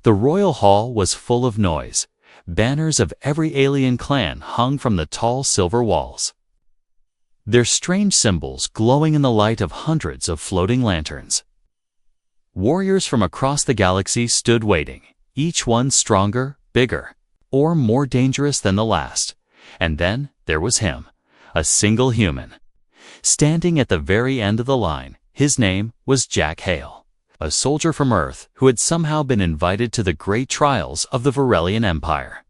The royal hall was full of noise. Banners of every alien clan hung from the tall silver walls, their strange symbols glowing in the light of hundreds of floating lanterns. Warriors from across the galaxy stood waiting, each one stronger, bigger, or more dangerous than the last. And then there was him, a single human, standing at the very end of the line. His name was Jack Hale, a soldier from Earth who had somehow been invited to the great trials of the Varelian Empire.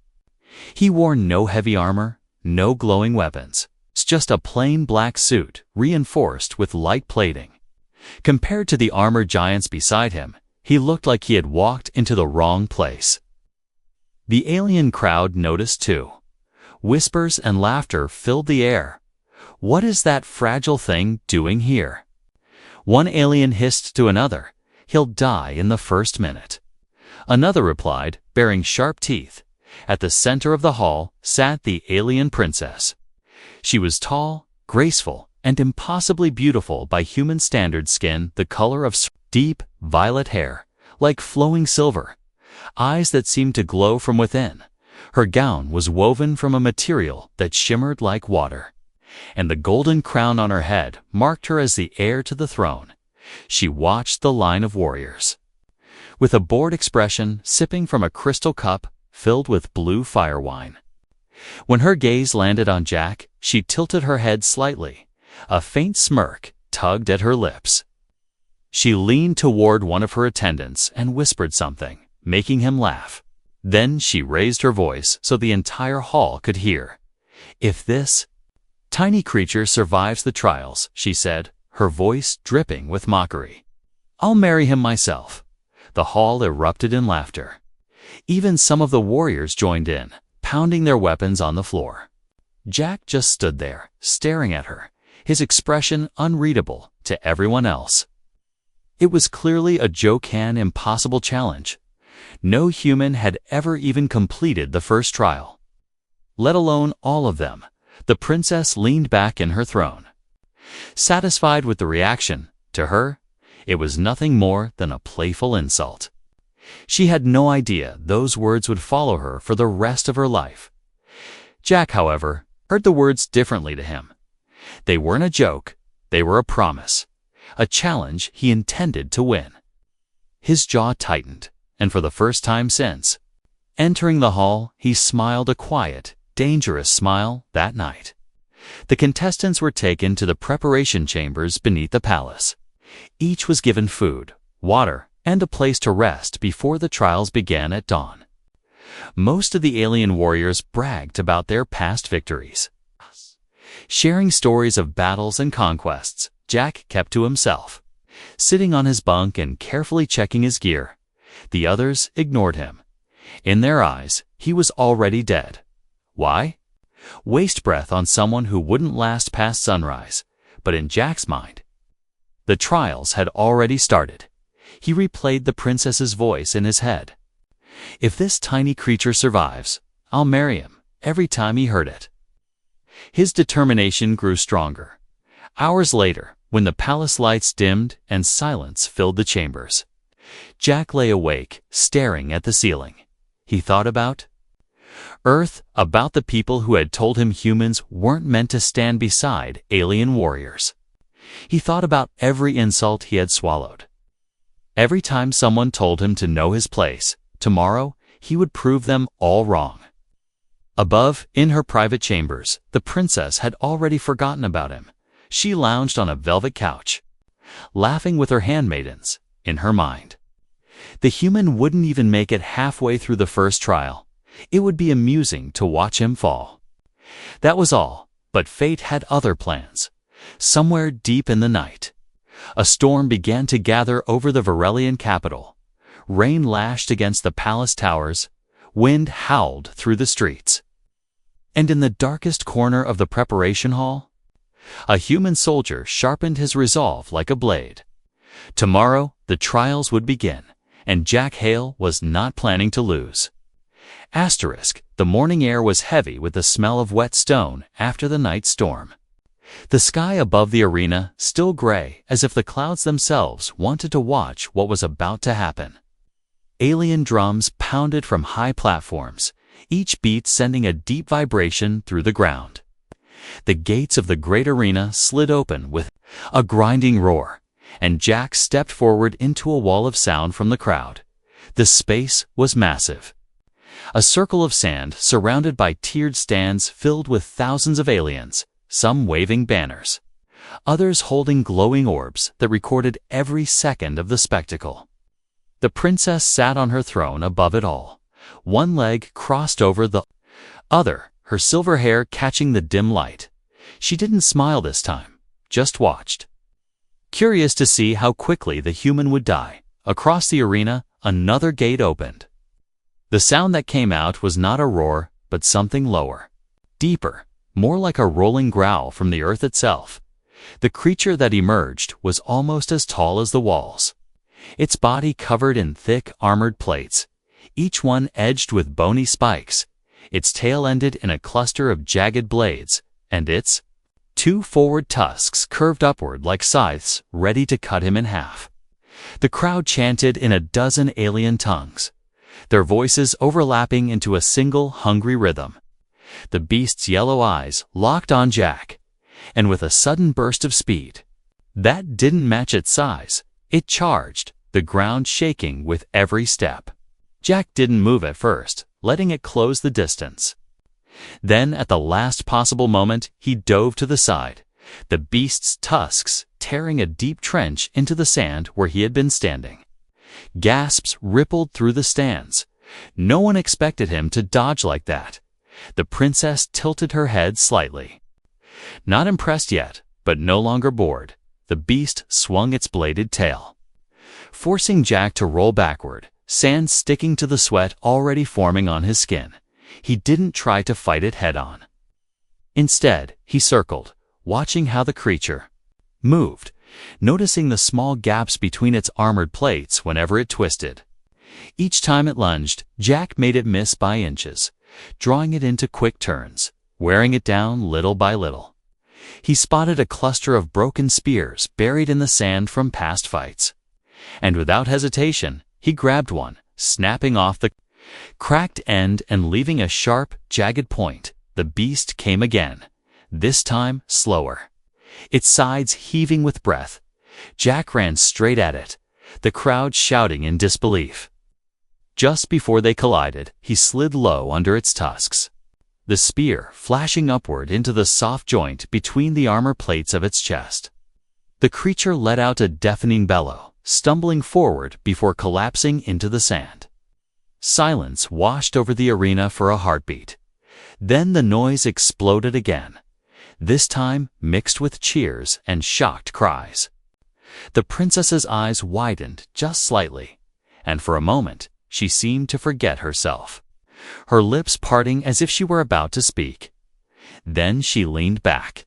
He wore no heavy armor, no glowing weapons, just a plain black suit reinforced with light plating. Compared to the armored giants beside him, he looked like he had walked into the wrong place. The alien crowd noticed too. Whispers and laughter filled the air. "What is that fragile thing doing here?" One alien hissed to another, "He'll die in the first minute." Another replied, baring sharp teeth. At the center of the hall sat the alien princess. She was tall, graceful, and impossibly beautiful by human standards, skin the color of deep violet hair, like flowing silver, eyes that seemed to glow from within. Her gown was woven from a material that shimmered like water, and the golden crown on her head marked her as the heir to the throne. She watched the line of warriors with a bored expression, sipping from a crystal cup filled with blue fire wine. When her gaze landed on Jack, she tilted her head slightly. A faint smirk tugged at her lips. She leaned toward one of her attendants and whispered something, making him laugh. Then she raised her voice so the entire hall could hear. "If this tiny creature survives the trials," she said, her voice dripping with mockery, "I'll marry him myself." The hall erupted in laughter. Even some of the warriors joined in, pounding their weapons on the floor. Jack just stood there, staring at her, his expression unreadable to everyone else. It was clearly a Joe-Can impossible challenge. No human had ever even completed the first trial, let alone all of them. The princess leaned back in her throne, satisfied with the reaction. To her, it was nothing more than a playful insult. She had no idea those words would follow her for the rest of her life. Jack, however, heard the words differently to him. They weren't a joke, they were a promise, a challenge he intended to win. His jaw tightened, and for the first time since entering the hall, he smiled a quiet, dangerous smile that night. The contestants were taken to the preparation chambers beneath the palace. Each was given food, water, and a place to rest before the trials began at dawn. Most of the alien warriors bragged about their past victories, sharing stories of battles and conquests. Jack kept to himself, sitting on his bunk and carefully checking his gear. The others ignored him. In their eyes, he was already dead. Why? Waste breath on someone who wouldn't last past sunrise. But in Jack's mind, the trials had already started. He replayed the princess's voice in his head. "If this tiny creature survives, I'll marry him," every time he heard it. His determination grew stronger. Hours later, when the palace lights dimmed and silence filled the chambers, Jack lay awake, staring at the ceiling. He thought about Earth, about the people who had told him humans weren't meant to stand beside alien warriors. He thought about every insult he had swallowed. Every time someone told him to know his place, tomorrow he would prove them all wrong. Above, in her private chambers, the princess had already forgotten about him. She lounged on a velvet couch, laughing with her handmaidens, in her mind. The human wouldn't even make it halfway through the first trial. It would be amusing to watch him fall. That was all, but fate had other plans. Somewhere deep in the night, a storm began to gather over the Varelian capital. Rain lashed against the palace towers, wind howled through the streets. And in the darkest corner of the preparation hall, a human soldier sharpened his resolve like a blade. Tomorrow, the trials would begin, and Jack Hale was not planning to lose. The morning air was heavy with the smell of wet stone after the night storm. The sky above the arena still gray, as if the clouds themselves wanted to watch what was about to happen. Alien drums pounded from high platforms, each beat sending a deep vibration through the ground. The gates of the great arena slid open with a grinding roar, and Jack stepped forward into a wall of sound from the crowd. The space was massive. A circle of sand surrounded by tiered stands filled with thousands of aliens, some waving banners, others holding glowing orbs that recorded every second of the spectacle. The princess sat on her throne above it all, one leg crossed over the other, her silver hair catching the dim light. She didn't smile this time, just watched. Curious to see how quickly the human would die, across the arena, another gate opened. The sound that came out was not a roar, but something lower, deeper, more like a rolling growl from the earth itself. The creature that emerged was almost as tall as the walls, its body covered in thick, armored plates, each one edged with bony spikes. Its tail ended in a cluster of jagged blades, and its two forward tusks curved upward like scythes, ready to cut him in half. The crowd chanted in a dozen alien tongues, their voices overlapping into a single hungry rhythm. The beast's yellow eyes locked on Jack, and with a sudden burst of speed that didn't match its size, it charged, the ground shaking with every step. Jack didn't move at first, letting it close the distance. Then, at the last possible moment, he dove to the side, the beast's tusks tearing a deep trench into the sand where he had been standing. Gasps rippled through the stands. No one expected him to dodge like that. The princess tilted her head slightly. Not impressed yet, but no longer bored, the beast swung its bladed tail, forcing Jack to roll backward, sand sticking to the sweat already forming on his skin. He didn't try to fight it head-on. Instead, he circled, watching how the creature moved, noticing the small gaps between its armored plates whenever it twisted. Each time it lunged, Jack made it miss by inches, drawing it into quick turns, wearing it down little by little. He spotted a cluster of broken spears buried in the sand from past fights, and without hesitation, he grabbed one, snapping off the cracked end and leaving a sharp, jagged point. The beast came again, this time slower, its sides heaving with breath. Jack ran straight at it, the crowd shouting in disbelief. Just before they collided, he slid low under its tusks, the spear flashing upward into the soft joint between the armor plates of its chest. The creature let out a deafening bellow, stumbling forward before collapsing into the sand. Silence washed over the arena for a heartbeat. Then the noise exploded again, this time mixed with cheers and shocked cries. The princess's eyes widened just slightly, and for a moment she seemed to forget herself, her lips parting as if she were about to speak. Then she leaned back,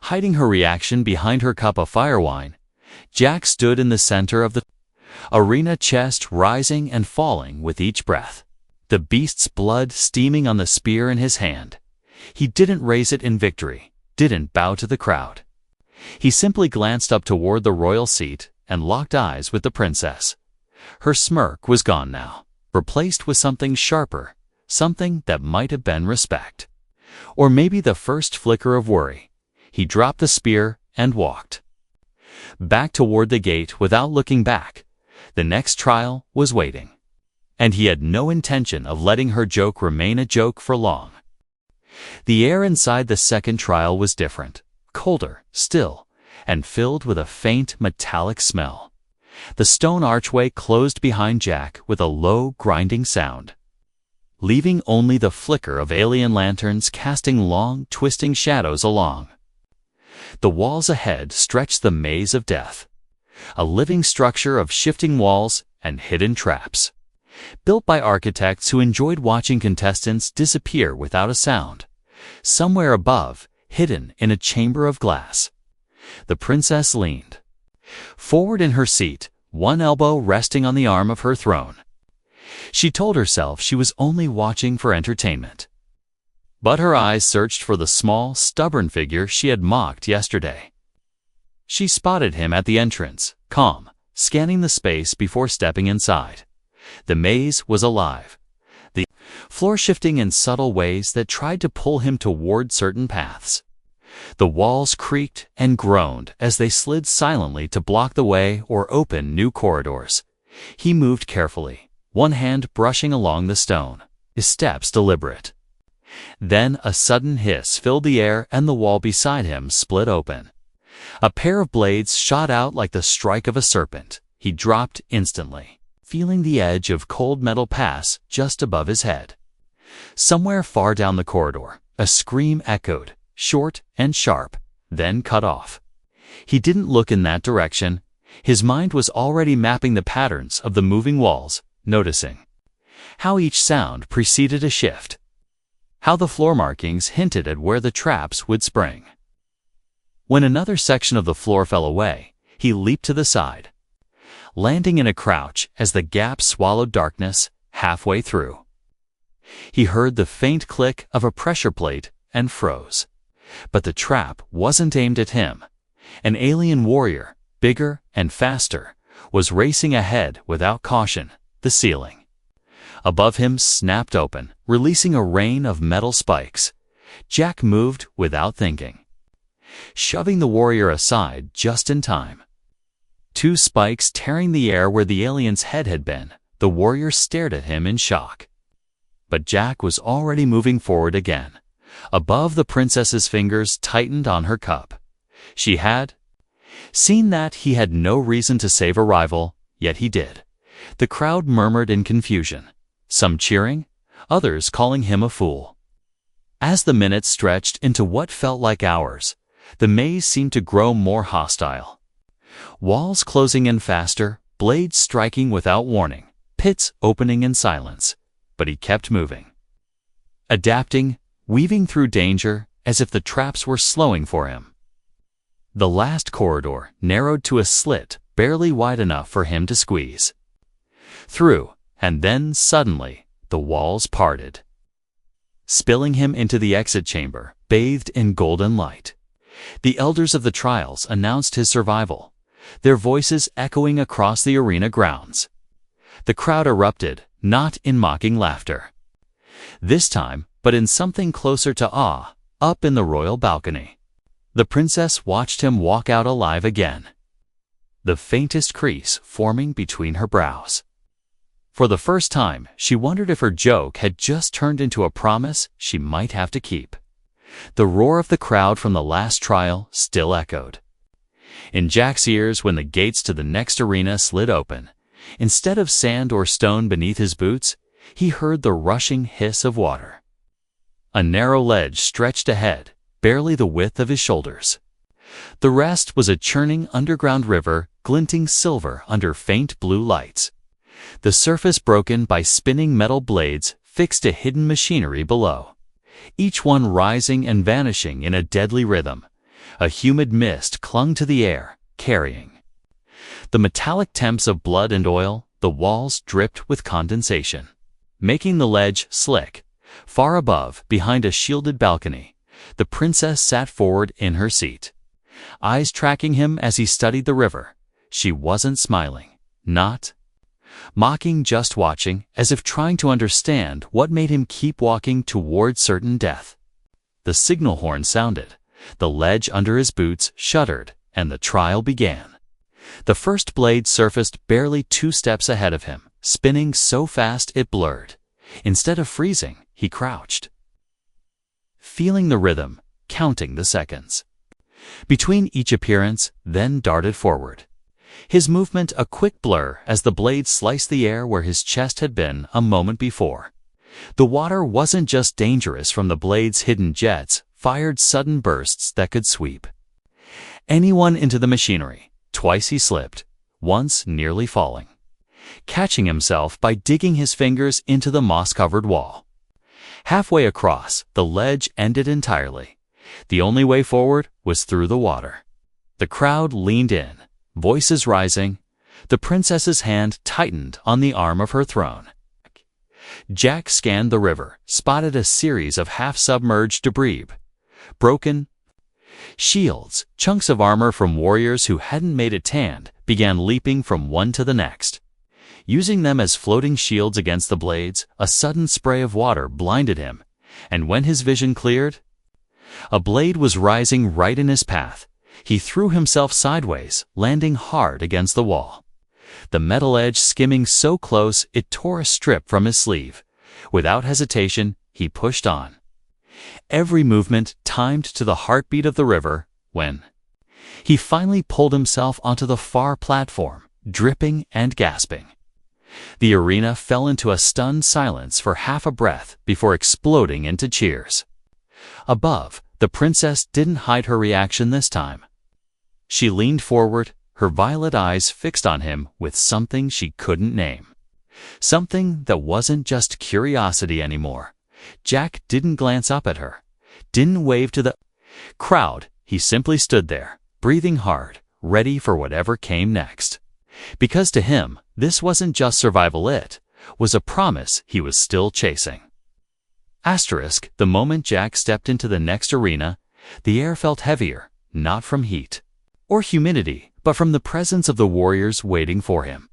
hiding her reaction behind her cup of fire wine. Jack stood in the center of the arena, chest rising and falling with each breath, the beast's blood steaming on the spear in his hand. He didn't raise it in victory, didn't bow to the crowd. He simply glanced up toward the royal seat and locked eyes with the princess. Her smirk was gone now, replaced with something sharper, something that might have been respect, or maybe the first flicker of worry. He dropped the spear and walked back toward the gate without looking back. The next trial was waiting, and he had no intention of letting her joke remain a joke for long. The air inside the second trial was different, colder, still, and filled with a faint metallic smell. The stone archway closed behind Jack with a low, grinding sound, leaving only the flicker of alien lanterns casting long, twisting shadows along. The walls ahead stretched the maze of death, a living structure of shifting walls and hidden traps, built by architects who enjoyed watching contestants disappear without a sound. Somewhere above, hidden in a chamber of glass, the princess leaned forward in her seat, one elbow resting on the arm of her throne. She told herself she was only watching for entertainment, but her eyes searched for the small, stubborn figure she had mocked yesterday. She spotted him at the entrance, calm, scanning the space before stepping inside. The maze was alive, the floor shifting in subtle ways that tried to pull him toward certain paths. The walls creaked and groaned as they slid silently to block the way or open new corridors. He moved carefully, one hand brushing along the stone, his steps deliberate. Then a sudden hiss filled the air and the wall beside him split open. A pair of blades shot out like the strike of a serpent. He dropped instantly, feeling the edge of cold metal pass just above his head. Somewhere far down the corridor, a scream echoed, short and sharp, then cut off. He didn't look in that direction. His mind was already mapping the patterns of the moving walls, noticing how each sound preceded a shift, how the floor markings hinted at where the traps would spring. When another section of the floor fell away, he leaped to the side, landing in a crouch as the gap swallowed darkness halfway through. He heard the faint click of a pressure plate and froze. But the trap wasn't aimed at him. An alien warrior, bigger and faster, was racing ahead without caution. The ceiling above him snapped open, releasing a rain of metal spikes. Jack moved without thinking, shoving the warrior aside just in time. Two spikes tearing the air where the alien's head had been. The warrior stared at him in shock. But Jack was already moving forward again. Above, the princess's fingers tightened on her cup. She had seen that he had no reason to save a rival, yet he did. The crowd murmured in confusion, some cheering, others calling him a fool. As the minutes stretched into what felt like hours, the maze seemed to grow more hostile. Walls closing in faster, blades striking without warning, pits opening in silence. But he kept moving, adapting, weaving through danger as if the traps were slowing for him. The last corridor narrowed to a slit barely wide enough for him to squeeze through, and then suddenly the walls parted, spilling him into the exit chamber, bathed in golden light. The elders of the trials announced his survival, their voices echoing across the arena grounds. The crowd erupted, not in mocking laughter this time, but in something closer to awe. Up in the royal balcony, the princess watched him walk out alive again, the faintest crease forming between her brows. For the first time, she wondered if her joke had just turned into a promise she might have to keep. The roar of the crowd from the last trial still echoed in Jack's ears when the gates to the next arena slid open. Instead of sand or stone beneath his boots, he heard the rushing hiss of water. A narrow ledge stretched ahead, barely the width of his shoulders. The rest was a churning underground river, glinting silver under faint blue lights. The surface broken by spinning metal blades fixed to hidden machinery below, each one rising and vanishing in a deadly rhythm. A humid mist clung to the air, carrying the metallic temps of blood and oil. The walls dripped with condensation, making the ledge slick. Far above, behind a shielded balcony, the princess sat forward in her seat, eyes tracking him as he studied the river. She wasn't smiling, not mocking, just watching, as if trying to understand what made him keep walking toward certain death. The signal horn sounded, the ledge under his boots shuddered, and the trial began. The first blade surfaced barely 2 steps ahead of him, spinning so fast it blurred. Instead of freezing, he crouched, feeling the rhythm, counting the seconds between each appearance, then darted forward. His movement a quick blur as the blade sliced the air where his chest had been a moment before. The water wasn't just dangerous from the blade's hidden jets, fired sudden bursts that could sweep anyone into the machinery. Twice he slipped, once nearly falling, catching himself by digging his fingers into the moss-covered wall. Halfway across, the ledge ended entirely. The only way forward was through the water. The crowd leaned in, voices rising. The princess's hand tightened on the arm of her throne. Jack scanned the river, spotted a series of half-submerged debris, broken shields, chunks of armor from warriors who hadn't made it, and began leaping from one to the next. Using them as floating shields against the blades, a sudden spray of water blinded him, and when his vision cleared, a blade was rising right in his path. He threw himself sideways, landing hard against the wall. The metal edge skimming so close it tore a strip from his sleeve. Without hesitation, he pushed on. Every movement timed to the heartbeat of the river. When he finally pulled himself onto the far platform, dripping and gasping, the arena fell into a stunned silence for half a breath before exploding into cheers. Above, the princess didn't hide her reaction this time. She leaned forward, her violet eyes fixed on him with something she couldn't name. Something that wasn't just curiosity anymore. Jack didn't glance up at her, didn't wave to the crowd. He simply stood there, breathing hard, ready for whatever came next. Because to him, this wasn't just survival, it was a promise he was still chasing. The moment Jack stepped into the next arena, the air felt heavier, not from heat or humidity, but from the presence of the warriors waiting for him.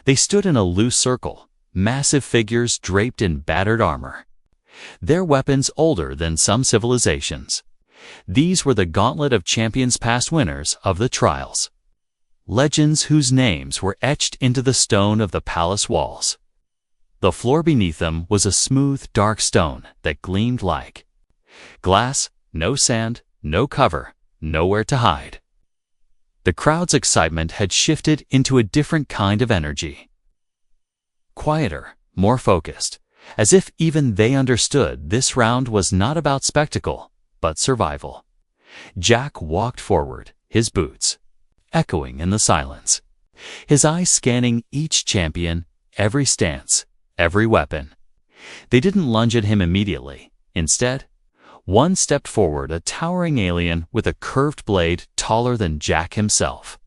They stood in a loose circle, massive figures draped in battered armor, their weapons older than some civilizations. These were the gauntlet of champions, past winners of the trials. Legends whose names were etched into the stone of the palace walls. The floor beneath them was a smooth, dark stone that gleamed like glass, no sand, no cover, nowhere to hide. The crowd's excitement had shifted into a different kind of energy. Quieter, more focused, as if even they understood this round was not about spectacle, but survival. Jack walked forward, his boots echoing in the silence, his eyes scanning each champion, every stance, every weapon. They didn't lunge at him immediately. Instead, one stepped forward, a towering alien with a curved blade taller than Jack himself.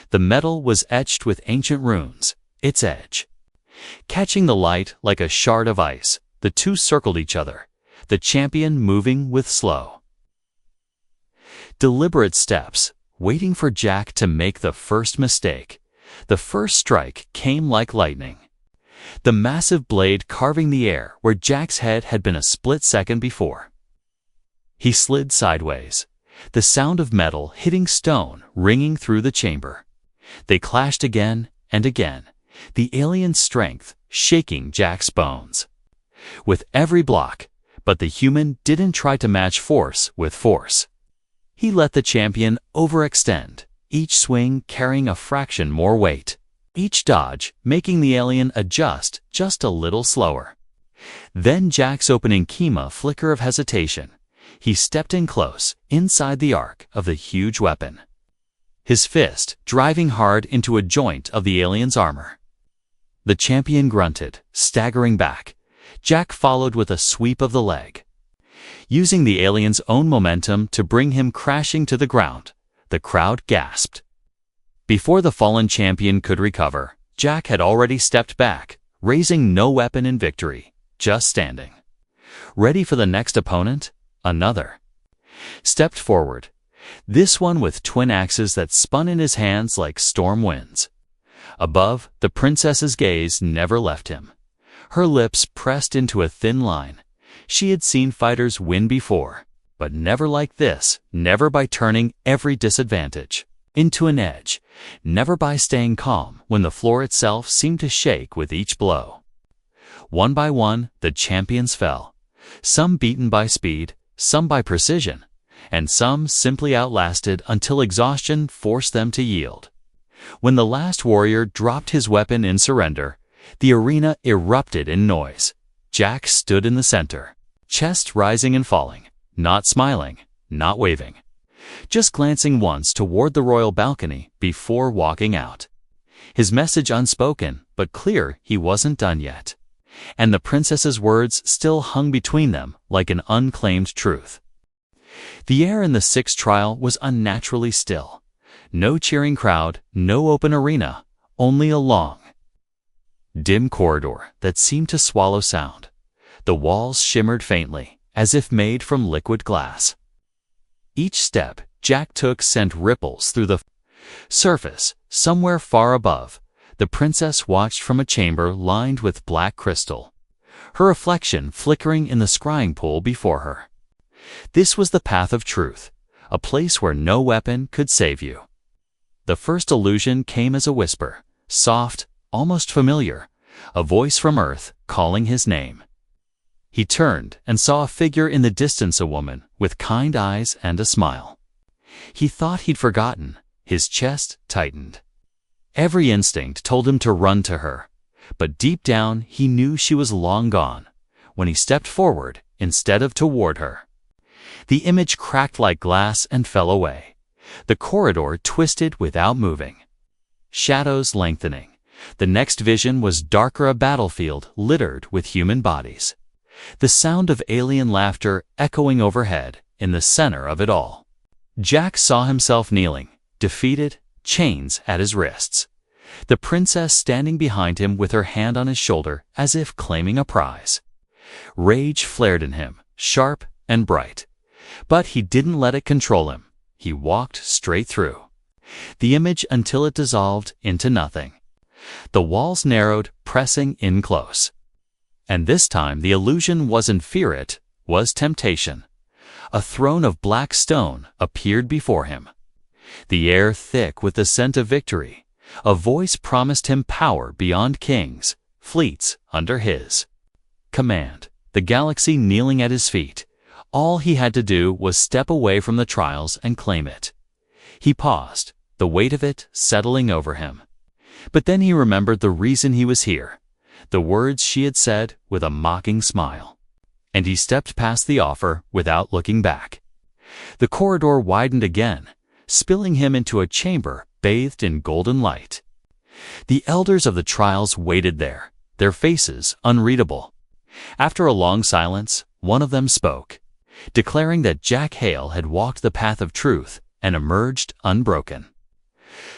The metal was etched with ancient runes, its edge catching the light like a shard of ice. The two circled each other, the champion moving with slow, deliberate steps, waiting for Jack to make the first mistake. The first strike came like lightning, the massive blade carving the air where Jack's head had been a split second before. He slid sideways, the sound of metal hitting stone ringing through the chamber. They clashed again and again, the alien's strength shaking Jack's bones with every block, but the human didn't try to match force with force. He let the champion overextend, each swing carrying a fraction more weight, each dodge making the alien adjust just a little slower. Then Jack's opening came a flicker of hesitation. He stepped in close, inside the arc of the huge weapon, his fist driving hard into a joint of the alien's armor. The champion grunted, staggering back. Jack followed with a sweep of the leg, using the alien's own momentum to bring him crashing to the ground. The crowd gasped. Before the fallen champion could recover, Jack had already stepped back, raising no weapon in victory, just standing, ready for the next opponent. Another stepped forward, this one with twin axes that spun in his hands like storm winds. Above, the princess's gaze never left him, her lips pressed into a thin line. She had seen fighters win before, but never like this, never by turning every disadvantage into an edge, never by staying calm when the floor itself seemed to shake with each blow. One by one, the champions fell, some beaten by speed, some by precision, and some simply outlasted until exhaustion forced them to yield. When the last warrior dropped his weapon in surrender, the arena erupted in noise. Jack stood in the center, chest rising and falling, not smiling, not waving, just glancing once toward the royal balcony before walking out. His message unspoken, but clear. He wasn't done yet, and the princess's words still hung between them like an unclaimed truth. The air in the sixth trial was unnaturally still. No cheering crowd, no open arena, only a long, dim corridor that seemed to swallow sound. The walls shimmered faintly, as if made from liquid glass. Each step Jack took sent ripples through the surface. Somewhere far above, The princess watched from a chamber lined with black crystal, her reflection flickering in the scrying pool before her. This was the path of truth, a place where no weapon could save you. The first illusion came as a whisper, soft, almost familiar, a voice from Earth calling his name. He turned and saw a figure in the distance, a woman with kind eyes and a smile. He thought he'd forgotten. His chest tightened. Every instinct told him to run to her, but deep down he knew she was long gone when he stepped forward instead of toward her. The image cracked like glass and fell away. The corridor twisted without moving. Shadows lengthening. The next vision was darker, a battlefield littered with human bodies. The sound of alien laughter echoing overhead in the center of it all. Jack saw himself kneeling, defeated, chains at his wrists. The princess standing behind him with her hand on his shoulder as if claiming a prize. Rage flared in him, sharp and bright. But he didn't let it control him. He walked straight through the image until it dissolved into nothing. The walls narrowed, pressing in close. And this time the illusion wasn't fear, it was temptation. A throne of black stone appeared before him. The air thick with the scent of victory. A voice promised him power beyond kings, fleets under his command. The galaxy kneeling at his feet. All he had to do was step away from the trials and claim it. He paused, the weight of it settling over him. But then he remembered the reason he was here, the words she had said with a mocking smile. And he stepped past the offer without looking back. The corridor widened again, spilling him into a chamber bathed in golden light. The elders of the trials waited there, their faces unreadable. After a long silence, one of them spoke, declaring that Jack Hale had walked the path of truth and emerged unbroken.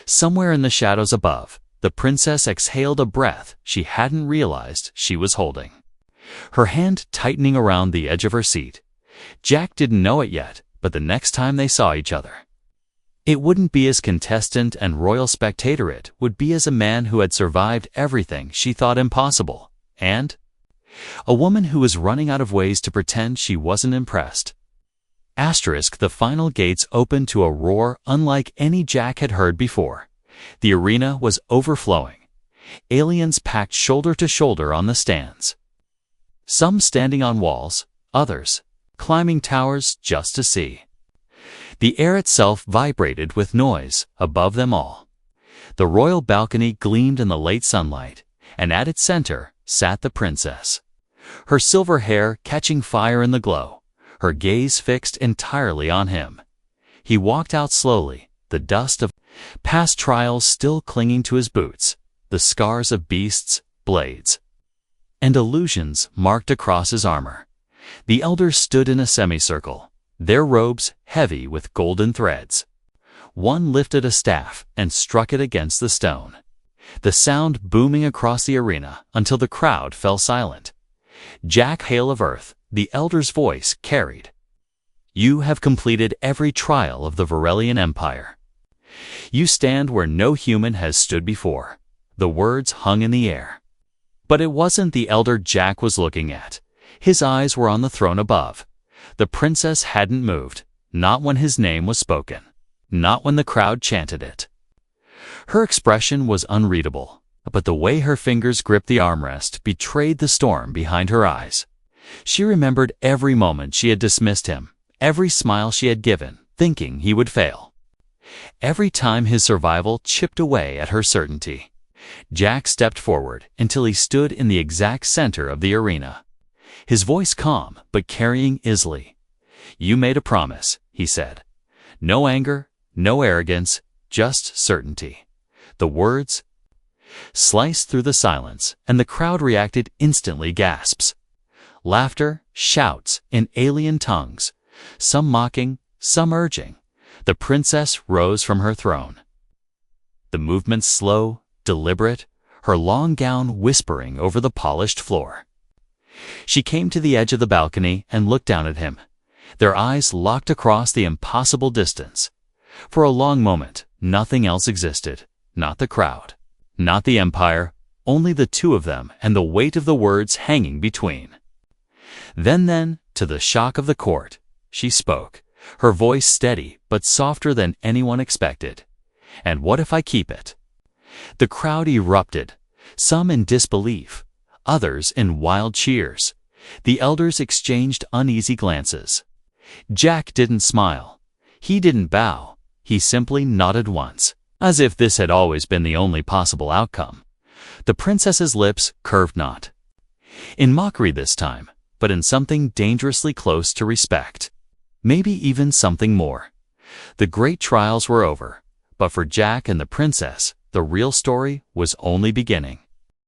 Somewhere in the shadows above, the princess exhaled a breath she hadn't realized she was holding, her hand tightening around the edge of her seat. Jack didn't know it yet, but the next time they saw each other, it wouldn't be as contestant and royal spectator, it would be as a man who had survived everything she thought impossible, and a woman who was running out of ways to pretend she wasn't impressed. The final gates opened to a roar unlike any Jack had heard before. The arena was overflowing. Aliens packed shoulder to shoulder on the stands. Some standing on walls, others climbing towers just to see. The air itself vibrated with noise above them all. The royal balcony gleamed in the late sunlight, and at its center sat the princess. Her silver hair catching fire in the glow, her gaze fixed entirely on him. He walked out slowly, the dust of past trials still clinging to his boots, the scars of beasts, blades, and illusions marked across his armor. The elders stood in a semicircle, their robes heavy with golden threads. One lifted a staff and struck it against the stone, the sound booming across the arena until the crowd fell silent. Jack Hale of Earth, the elder's voice carried. You have completed every trial of the Varelian Empire. You stand where no human has stood before. The words hung in the air. But it wasn't the elder Jack was looking at. His eyes were on the throne above. The princess hadn't moved, not when his name was spoken, not when the crowd chanted it. Her expression was unreadable, but the way her fingers gripped the armrest betrayed the storm behind her eyes. She remembered every moment she had dismissed him, every smile she had given, thinking he would fail. Every time his survival chipped away at her certainty. Jack stepped forward until he stood in the exact center of the arena. His voice calm, but carrying easily. You made a promise, he said. No anger, no arrogance, just certainty. The words sliced through the silence, and the crowd reacted instantly. Gasps, laughter, shouts in alien tongues, some mocking, some urging. The princess rose from her throne. The movements slow, deliberate, her long gown whispering over the polished floor. She came to the edge of the balcony and looked down at him, their eyes locked across the impossible distance. For a long moment, nothing else existed, not the crowd, Not the empire, only the two of them and the weight of the words hanging between. Then, to the shock of the court, she spoke, her voice steady but softer than anyone expected. "And what if I keep it?" The crowd erupted, some in disbelief, others in wild cheers. The elders exchanged uneasy glances. Jack didn't smile. He didn't bow. He simply nodded once, as if this had always been the only possible outcome. The princess's lips curved not. In mockery this time, but in something dangerously close to respect. Maybe even something more. The great trials were over, but for Jack and the princess, the real story was only beginning.